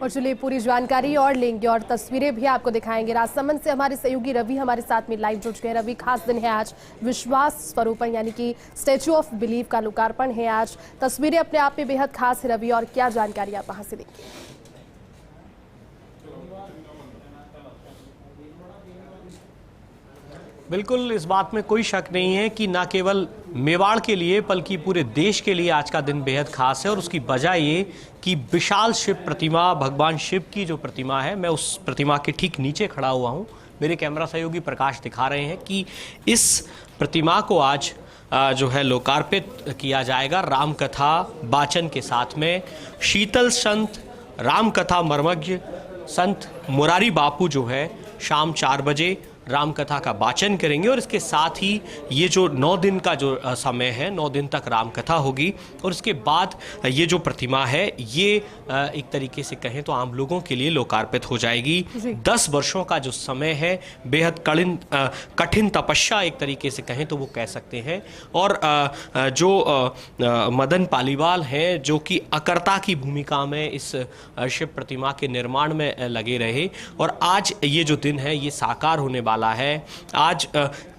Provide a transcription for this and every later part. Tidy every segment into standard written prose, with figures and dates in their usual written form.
और चलिए पूरी जानकारी और लेंगे और तस्वीरें भी आपको दिखाएंगे। राजसमंद से हमारे सहयोगी रवि हमारे साथ में लाइव जुड़ गए। रवि, खास दिन है आज, विश्वास स्वरूपन यानी कि स्टैच्यू ऑफ बिलीफ का लोकार्पण है आज। तस्वीरें अपने आप में बेहद खास है रवि, और क्या जानकारी आप वहां से देंगे? बिल्कुल, इस बात में कोई शक नहीं है कि न केवल मेवाड़ के लिए बल्कि पूरे देश के लिए आज का दिन बेहद खास है। और उसकी वजह ये कि विशाल शिव प्रतिमा, भगवान शिव की जो प्रतिमा है, मैं उस प्रतिमा के ठीक नीचे खड़ा हुआ हूँ। मेरे कैमरा सहयोगी प्रकाश दिखा रहे हैं कि इस प्रतिमा को आज जो है लोकार्पित किया जाएगा राम कथा वाचन के साथ में। शीतल संत राम कथा मर्मज्ञ संत मुरारी बापू जो है शाम 4 बजे राम कथा का वाचन करेंगे। और इसके साथ ही ये जो 9 दिन का जो समय है, 9 दिन तक राम कथा होगी। और इसके बाद ये जो प्रतिमा है ये एक तरीके से कहें तो आम लोगों के लिए लोकार्पित हो जाएगी। 10 वर्षों का जो समय है, बेहद कठिन तपस्या एक तरीके से कहें तो वो कह सकते हैं। और जो मदन पालीवाल हैं जो कि अकर्ता की भूमिका में इस शिव प्रतिमा के निर्माण में लगे रहे, और आज ये जो दिन है ये साकार होने वाला है। आज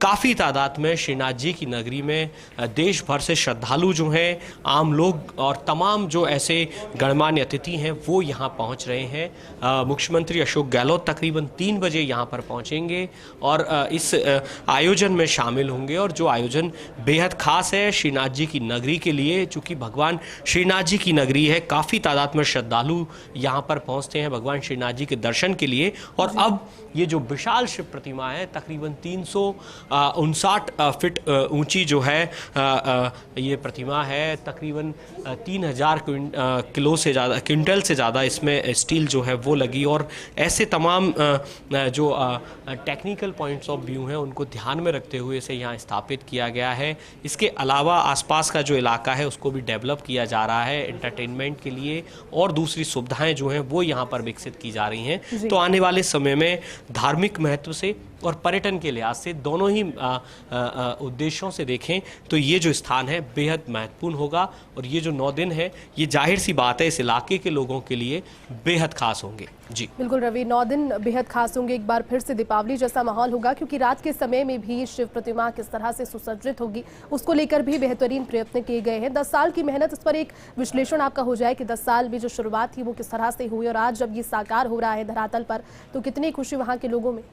काफ़ी तादाद में श्रीनाथ जी की नगरी में देश भर से श्रद्धालु जो हैं, आम लोग और तमाम जो ऐसे गणमान्य अतिथि हैं वो यहाँ पहुँच रहे हैं। मुख्यमंत्री अशोक गहलोत तकरीबन 3 बजे यहाँ पर पहुँचेंगे और इस आयोजन में शामिल होंगे। और जो आयोजन बेहद खास है श्रीनाथ जी की नगरी के लिए, चूँकि भगवान श्रीनाथ जी की नगरी है, काफ़ी तादाद में श्रद्धालु यहाँ पर पहुँचते हैं भगवान श्रीनाथ जी के दर्शन के लिए। और अब ये जो विशाल शिव प्रतिमा है, तकरीबन 359 फीट ऊंची जो है ये प्रतिमा है। तकरीबन 3000 किलो से ज़्यादा, क्विंटल से ज़्यादा इसमें स्टील जो है वो लगी। और ऐसे तमाम जो टेक्निकल पॉइंट्स ऑफ व्यू हैं उनको ध्यान में रखते हुए इसे यहाँ स्थापित किया गया है। इसके अलावा आसपास का जो इलाका है उसको भी डेवलप किया जा रहा है एंटरटेनमेंट के लिए, और दूसरी सुविधाएं जो हैं वो यहाँ पर विकसित की जा रही हैं। तो आने वाले समय में धार्मिक महत्व से और पर्यटन के लिहाज से, दोनों ही उद्देश्यों से देखें तो ये जो स्थान है बेहद महत्वपूर्ण होगा। और ये जो 9 दिन है ये जाहिर सी बात है इस इलाके के लोगों के लिए बेहद खास होंगे। जी बिल्कुल रवि, 9 दिन बेहद खास होंगे। एक बार फिर से दीपावली जैसा माहौल होगा, क्योंकि रात के समय में भी शिव प्रतिमा किस तरह से सुसज्जित होगी उसको लेकर भी बेहतरीन प्रयत्न किए गए हैं। 10 साल की मेहनत, इस पर एक विश्लेषण आपका हो जाए कि 10 साल में जो शुरुआत थी वो किस तरह से हुई, और आज जब ये साकार हो रहा है धरातल पर तो कितनी खुशी वहाँ के लोगों में।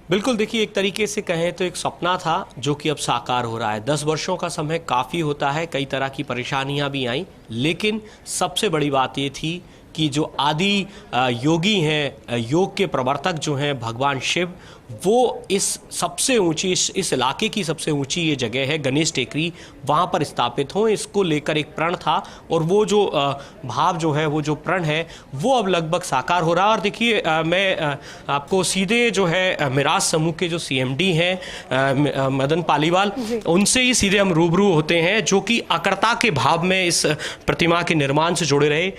बिल्कुल, देखिए एक तरीके से कहें तो एक सपना था जो कि अब साकार हो रहा है। 10 वर्षों का समय काफ़ी होता है, कई तरह की परेशानियां भी आईं, लेकिन सबसे बड़ी बात ये थी कि जो आदि योगी हैं, योग के प्रवर्तक जो हैं भगवान शिव, वो इस सबसे ऊंची, इस इलाके की सबसे ऊंची ये जगह है गणेश टेकरी, वहाँ पर स्थापित हों, इसको लेकर एक प्रण था। और वो जो भाव जो है, वो जो प्रण है वो अब लगभग साकार हो रहा है। और देखिए मैं आपको सीधे जो है मिराज समूह के जो CMD हैं मदन पालीवाल, उनसे ही सीधे हम रूबरू होते हैं, जो कि अकर्ता के भाव में इस प्रतिमा के निर्माण से जुड़े रहे।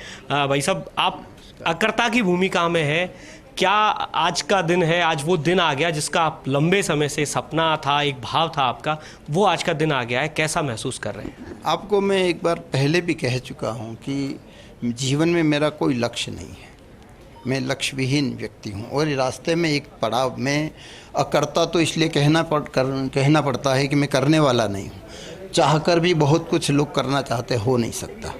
भाई साहब, आप अकर्ता की भूमिका में है, क्या आज का दिन है, आज वो दिन आ गया जिसका आप लंबे समय से सपना था, एक भाव था आपका, वो आज का दिन आ गया है, कैसा महसूस कर रहे हैं? आपको मैं एक बार पहले भी कह चुका हूँ कि जीवन में मेरा कोई लक्ष्य नहीं है, मैं लक्ष्य विहीन व्यक्ति हूँ। और रास्ते में एक पड़ाव में अकर्ता तो इसलिए कहना पड़ता है कि मैं करने वाला नहीं हूँ। चाहकर भी बहुत कुछ लोग करना चाहते, हो नहीं सकता।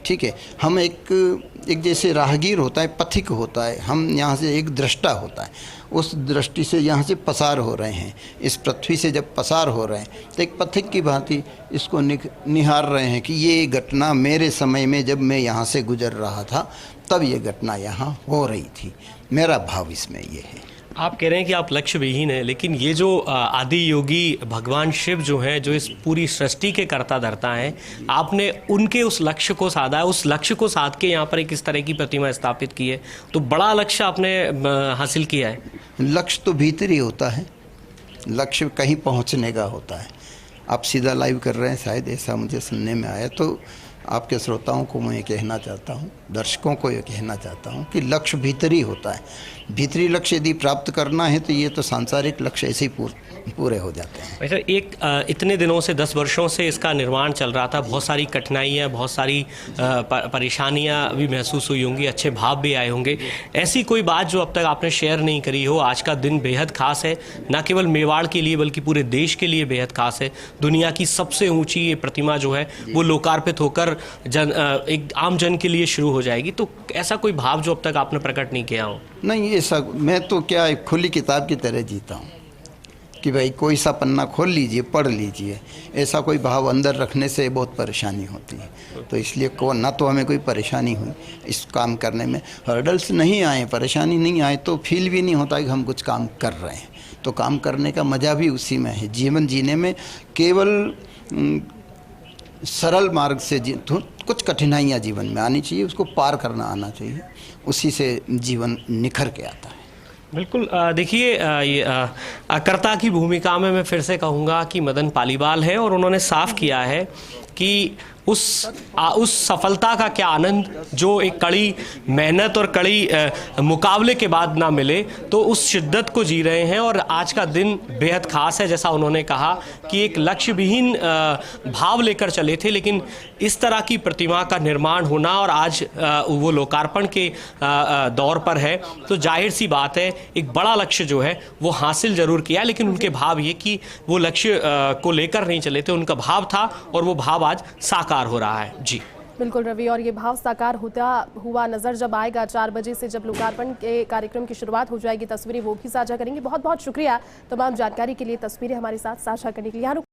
ठीक है, हम एक जैसे राहगीर होता है, पथिक होता है, हम यहाँ से एक दृष्टा होता है, उस दृष्टि से यहाँ से पसार हो रहे हैं। इस पृथ्वी से जब पसार हो रहे हैं तो एक पथिक की भांति इसको निहार रहे हैं कि ये घटना मेरे समय में जब मैं यहाँ से गुजर रहा था तब ये घटना यहाँ हो रही थी। मेरा भाव इसमें ये है। आप कह रहे हैं कि आप लक्ष्य विहीन हैं, लेकिन ये जो आदि योगी भगवान शिव जो हैं, जो इस पूरी सृष्टि के कर्ता धर्ता हैं, आपने उनके उस लक्ष्य को साधा है, उस लक्ष्य को साध के यहाँ पर एक इस तरह की प्रतिमा स्थापित की है, तो बड़ा लक्ष्य आपने हासिल किया है। लक्ष्य तो भीतर ही होता है, लक्ष्य कहीं पहुँचने का होता है। आप सीधा लाइव कर रहे हैं, शायद ऐसा मुझे सुनने में आया, तो आपके श्रोताओं को मैं ये कहना चाहता हूँ, दर्शकों को ये कहना चाहता हूँ कि लक्ष्य भीतरी होता है। भीतरी लक्ष्य यदि प्राप्त करना है तो ये तो सांसारिक लक्ष्य ऐसे ही पूरे हो जाते हैं। वैसे इतने दिनों से 10 वर्षों से इसका निर्माण चल रहा था, बहुत सारी कठिनाइयाँ, बहुत सारी परेशानियाँ भी महसूस हुई होंगी, अच्छे भाव भी आए होंगे। ऐसी कोई बात जो अब तक आपने शेयर नहीं करी हो? आज का दिन बेहद खास है, न केवल मेवाड़ के लिए बल्कि पूरे देश के लिए बेहद खास है। दुनिया की सबसे ऊंची ये प्रतिमा जो है वो लोकार्पित होकर एक आम जन के लिए शुरू हो जाएगी। तो ऐसा कोई भाव जो अब तक आपने प्रकट नहीं किया हो? नहीं, ऐसा मैं तो क्या एक खुली किताब की तरह जीता हूँ कि भाई कोई सा पन्ना खोल लीजिए, पढ़ लीजिए। ऐसा कोई भाव अंदर रखने से बहुत परेशानी होती है। तो इसलिए ना तो हमें कोई परेशानी हुई इस काम करने में, हर्डल्स नहीं आए, परेशानी नहीं आए तो फील भी नहीं होता कि हम कुछ काम कर रहे हैं। तो काम करने का मज़ा भी उसी में है। जीवन जीने में केवल सरल मार्ग से कुछ कठिनाइयाँ जीवन में आनी चाहिए, उसको पार करना आना चाहिए, उसी से जीवन निखर के आता है। बिल्कुल। देखिए, कर्ता की भूमिका में मैं फिर से कहूँगा कि मदन पालीवाल है और उन्होंने साफ किया है कि उस सफलता का क्या आनंद जो एक कड़ी मेहनत और कड़ी मुकाबले के बाद ना मिले, तो उस शिद्दत को जी रहे हैं। और आज का दिन बेहद खास है, जैसा उन्होंने कहा कि एक लक्ष्य विहीन भाव लेकर चले थे, लेकिन इस तरह की प्रतिमा का निर्माण होना और आज वो लोकार्पण के दौर पर है, तो जाहिर सी बात है एक बड़ा लक्ष्य जो है वो हासिल जरूर किया। लेकिन उनके भाव ये कि वो लक्ष्य को लेकर नहीं चले थे, उनका भाव था और वो भाव आज साकार हो रहा है। जी बिल्कुल रवि, और ये भाव साकार होता हुआ नजर जब आएगा 4 बजे से, जब लोकार्पण के कार्यक्रम की शुरुआत हो जाएगी, तस्वीरें वो भी साझा करेंगे। बहुत बहुत शुक्रिया तमाम जानकारी के लिए, तस्वीरें हमारे साथ साझा करने के लिए।